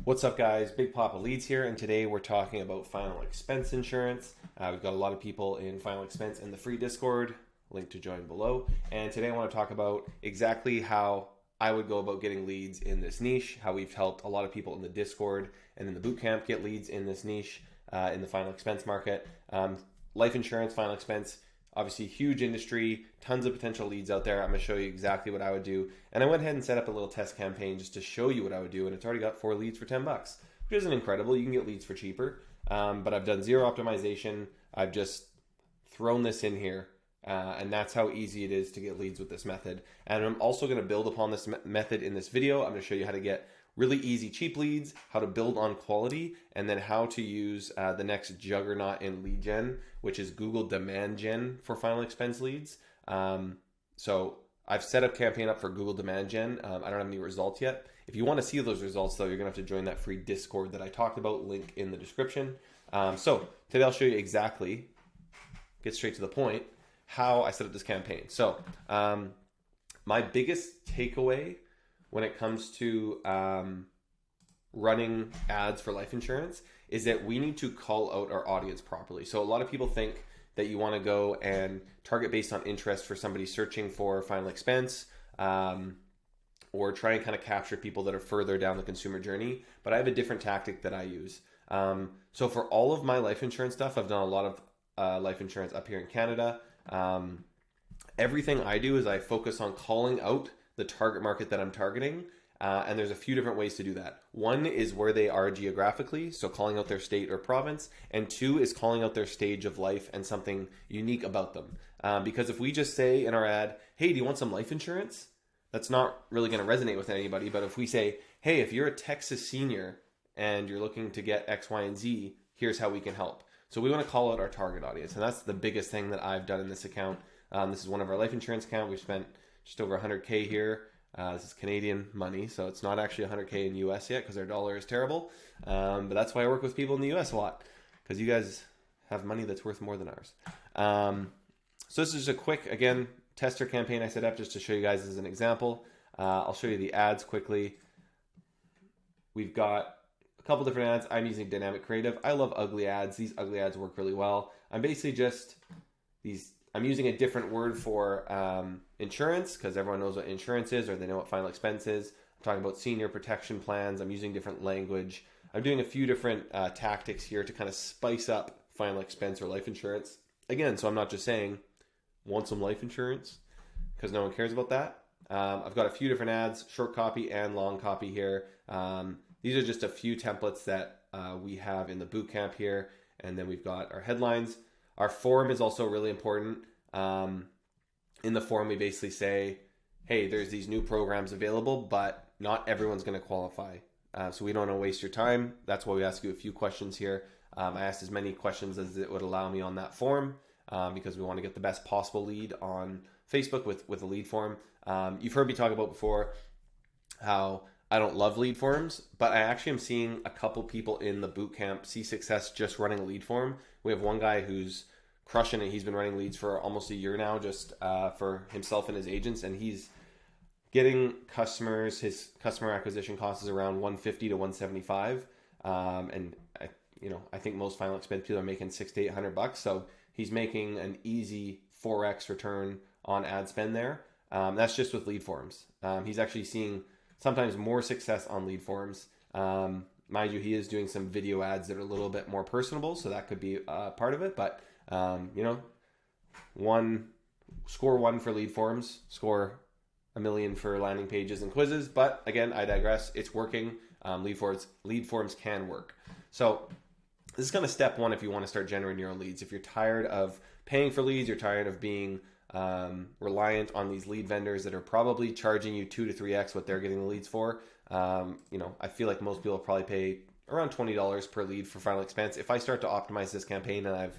What's up, guys? Big Papa Leads here, and today we're talking about final expense insurance. We've got a lot of people in final expense in the free Discord, link to join below. And today I want to talk about exactly how I would go about getting leads in this niche, how we've helped a lot of people in the Discord and in the bootcamp get leads in this niche in the final expense market. Life insurance, final expense, obviously huge industry, tons of potential leads out there. I'm going to show you exactly what I would do. And I went ahead and set up a little test campaign just to show you what I would do. And it's already got 4 leads for $10, which isn't incredible. You can get leads for cheaper. But I've done zero optimization. I've just thrown this in here. And that's how easy it is to get leads with this method. And I'm also going to build upon this method in this video. I'm going to show you how to get really easy, cheap leads, how to build on quality, and then how to use the next juggernaut in lead gen, which is Google Demand Gen for final expense leads. So I've set up campaign up for Google Demand Gen. I don't have any results yet. If you want to see those results, though, you're going to have to join that free Discord that I talked about, link in the description. So today I'll show you exactly, get straight to the point, how I set up this campaign. So my biggest takeaway when it comes to running ads for life insurance is that we need to call out our audience properly. So a lot of people think that you want to go and target based on interest for somebody searching for final expense, or try and kind of capture people that are further down the consumer journey. But I have a different tactic that I use. So for all of my life insurance stuff, I've done a lot of life insurance up here in Canada. Everything I do is I focus on calling out the target market that I'm targeting. And there's a few different ways to do that. One is where they are geographically, so calling out their state or province. And 2 is calling out their stage of life and something unique about them. Because if we just say in our ad, hey, do you want some life insurance? That's not really going to resonate with anybody. But if we say, hey, if you're a Texas senior and you're looking to get X, Y, and Z, here's how we can help. So we want to call out our target audience. And that's the biggest thing that I've done in this account. This is one of our life insurance accounts. We've spent just over 100K here. This is Canadian money, so it's not actually 100K in US yet because our dollar is terrible. But that's why I work with people in the US a lot, because you guys have money that's worth more than ours. So this is just a quick, again, tester campaign I set up just to show you guys as an example. I'll show you the ads quickly. We've got a couple different ads. I'm using dynamic creative. I love ugly ads. These ugly ads work really well. I'm basically just I'm using a different word for insurance because everyone knows what insurance is, or they know what final expense is. I'm talking about senior protection plans. I'm using different language. I'm doing a few different tactics here to kind of spice up final expense or life insurance. Again, so I'm not just saying, want some life insurance? Because no one cares about that. I've got a few different ads, short copy and long copy here. These are just a few templates that we have in the bootcamp here. And then we've got our headlines. Our form is also really important. In the form, we basically say, hey, there's these new programs available, but not everyone's going to qualify. So we don't want to waste your time. That's why we ask you a few questions here. I asked as many questions as it would allow me on that form because we want to get the best possible lead on Facebook with a lead form. You've heard me talk about before how I don't love lead forms, but I actually am seeing a couple people in the bootcamp see success just running a lead form. We have one guy who's crushing it. He's been running leads for almost a year now, just for himself and his agents, and he's getting customers. His customer acquisition cost is around $150 to $175, and I think most final expense people are making $600 to $800. So he's making an easy 4x return on ad spend there. That's just with lead forms. He's actually seeing sometimes more success on lead forms. Mind you, he is doing some video ads that are a little bit more personable, so that could be part of it. But score 1 for lead forms, score 1 million for landing pages and quizzes. But again, I digress. It's working. Lead forms can work. So this is kind of step 1 if you want to start generating your own leads. If you're tired of paying for leads, you're tired of being reliant on these lead vendors that are probably charging you 2 to 3x what they're getting the leads for. I feel like most people probably pay around $20 per lead for final expense. If I start to optimize this campaign, and I've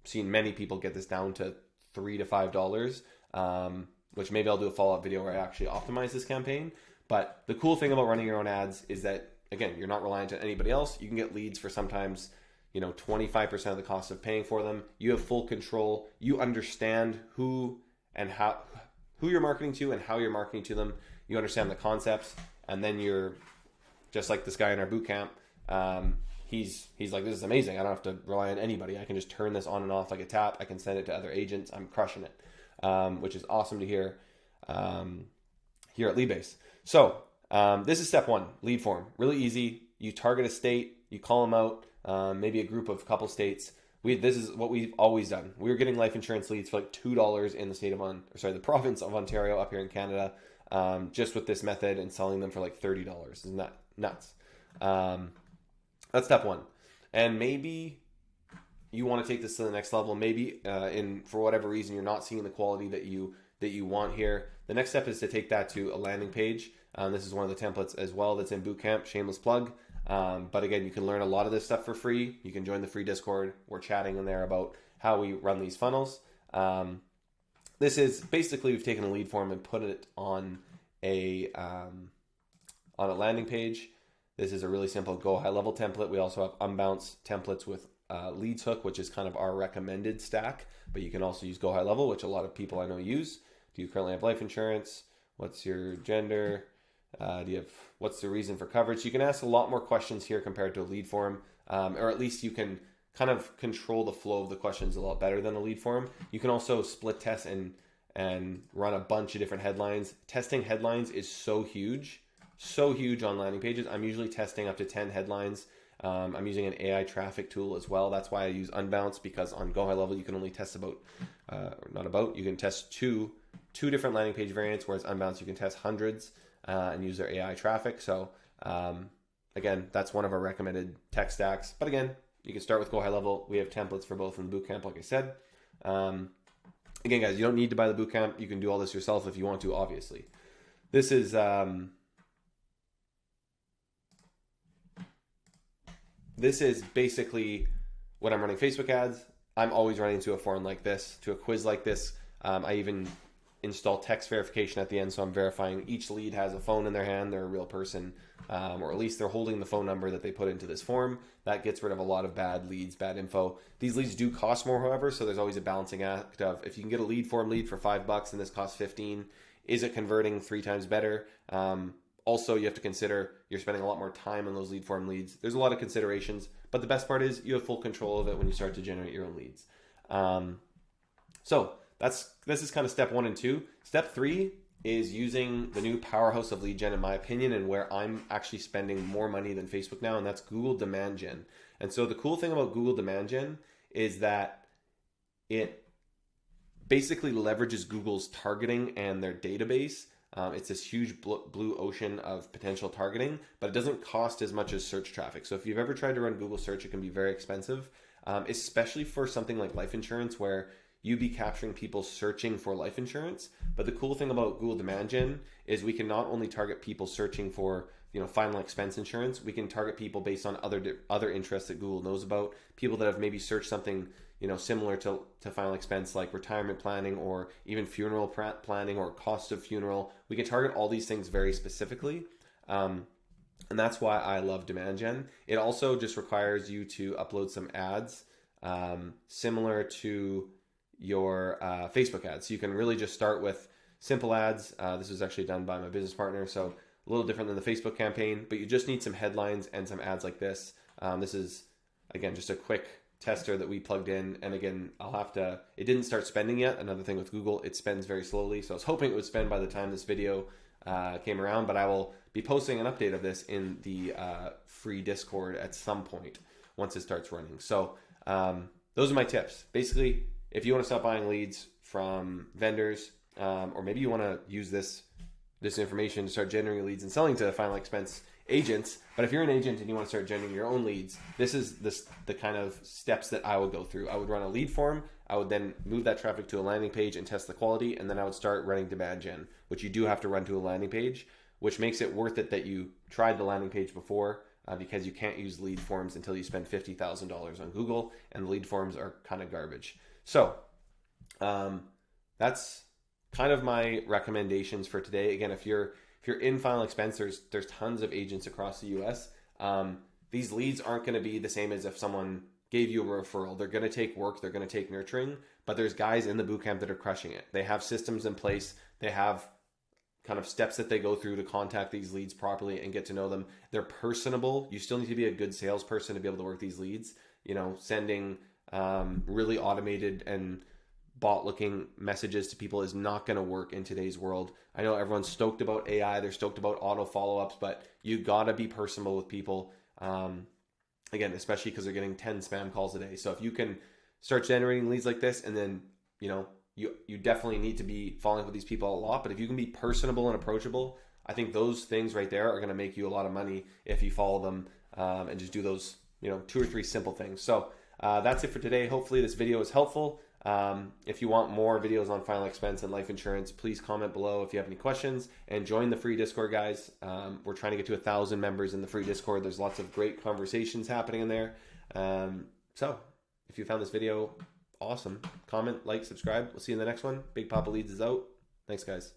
seen many people get this down to $3 to $5, which maybe I'll do a follow-up video where I actually optimize this campaign. But the cool thing about running your own ads is that, again, you're not reliant on anybody else. You can get leads for sometimes 25% of the cost of paying for them. You have full control. You understand who you're marketing to and how you're marketing to them. You understand the concepts, and then you're just like this guy in our boot camp. He's like, this is amazing. I don't have to rely on anybody. I can just turn this on and off like a tap. I can send it to other agents. I'm crushing it, which is awesome to hear here at Leadbase. So this is step one, lead form. Really easy. You target a state, you call them out, maybe a group of couple states. This is what we've always done. We were getting life insurance leads for like $2 in the province of Ontario up here in Canada, just with this method, and selling them for like $30. Isn't that nuts? That's step one. And maybe you want to take this to the next level. Maybe for whatever reason you're not seeing the quality that you want here. The next step is to take that to a landing page. This is one of the templates as well that's in Bootcamp, shameless plug. But again, you can learn a lot of this stuff for free. You can join the free Discord. We're chatting in there about how we run these funnels. This is basically, we've taken a lead form and put it on a landing page. This is a really simple go high level template. We also have unbounce templates with leads hook, which is kind of our recommended stack, but you can also use go high level, which a lot of people I know use. Do you currently have life insurance? What's your gender? What's the reason for coverage? You can ask a lot more questions here compared to a lead form, or at least you can kind of control the flow of the questions a lot better than a lead form. You can also split test and run a bunch of different headlines. Testing headlines is so huge on landing pages. I'm usually testing up to 10 headlines. I'm using an AI traffic tool as well. That's why I use Unbounce, because on Go High Level you can only test you can test two different landing page variants, whereas Unbounce you can test hundreds and use their AI traffic. So again, that's one of our recommended tech stacks. But again, you can start with Go High Level. We have templates for both in the bootcamp, like I said. Again, guys, you don't need to buy the bootcamp. You can do all this yourself if you want to, obviously. This is basically when I'm running Facebook ads. I'm always running to a form like this, to a quiz like this. I even install text verification at the end, so I'm verifying each lead has a phone in their hand, they're a real person, or at least they're holding the phone number that they put into this form. That gets rid of a lot of bad leads, bad info. These leads do cost more, however, so there's always a balancing act of, if you can get a lead form lead for $5 and this costs 15, is it converting 3 times better? Also, you have to consider you're spending a lot more time on those lead form leads. There's a lot of considerations, but the best part is you have full control of it when you start to generate your own leads. So this is kind of step 1 and 2. Step 3 is using the new powerhouse of lead gen, in my opinion, and where I'm actually spending more money than Facebook now, and that's Google Demand Gen. And so the cool thing about Google Demand Gen is that it basically leverages Google's targeting and their database. It's this huge blue ocean of potential targeting, but it doesn't cost as much as search traffic. So if you've ever tried to run Google search, it can be very expensive, especially for something like life insurance, where you be capturing people searching for life insurance. But the cool thing about Google Demand Gen is we can not only target people searching for final expense insurance, we can target people based on other interests that Google knows about, people that have maybe searched something similar to final expense, like retirement planning or even funeral planning or cost of funeral. We can target all these things very specifically. And that's why I love Demand Gen. It also just requires you to upload some ads similar to your Facebook ads. So you can really just start with simple ads. This was actually done by my business partner, so a little different than the Facebook campaign, but you just need some headlines and some ads like this. This is, again, just a quick tester that we plugged in. And again, it didn't start spending yet. Another thing with Google, it spends very slowly. So I was hoping it would spend by the time this video came around, but I will be posting an update of this in the free Discord at some point once it starts running. So those are my tips. Basically, if you want to stop buying leads from vendors, or maybe you want to use this information to start generating leads and selling to final expense agents, but if you're an agent and you want to start generating your own leads, this is the kind of steps that I would go through. I would run a lead form. I would then move that traffic to a landing page and test the quality, and then I would start running Demand Gen, which you do have to run to a landing page, which makes it worth it that you tried the landing page before, because you can't use lead forms until you spend $50,000 on Google, and lead forms are kind of garbage. So that's kind of my recommendations for today. Again, if you're in final expense, there's tons of agents across the US. These leads aren't going to be the same as if someone gave you a referral. They're going to take work, they're going to take nurturing, but there's guys in the bootcamp that are crushing it. They have systems in place, they have kind of steps that they go through to contact these leads properly and get to know them. They're personable. You still need to be a good salesperson to be able to work these leads. You know, sending really automated and bot looking messages to people is not going to work in today's world. I know everyone's stoked about AI, they're stoked about auto follow-ups, but you got to be personable with people. Again, especially because they're getting 10 spam calls a day. So if you can start generating leads like this, and then, you know, you definitely need to be following up with these people a lot, but if you can be personable and approachable, I think those things right there are going to make you a lot of money if you follow them and just do those, you know, 2 or 3 simple things. So that's it for today. Hopefully this video is helpful. If you want more videos on final expense and life insurance, please comment below if you have any questions, and join the free Discord, guys. We're trying to get to 1,000 members in the free Discord. There's lots of great conversations happening in there. So if you found this video awesome, comment, like, subscribe. We'll see you in the next one. Big Papa Leads is out. Thanks, guys.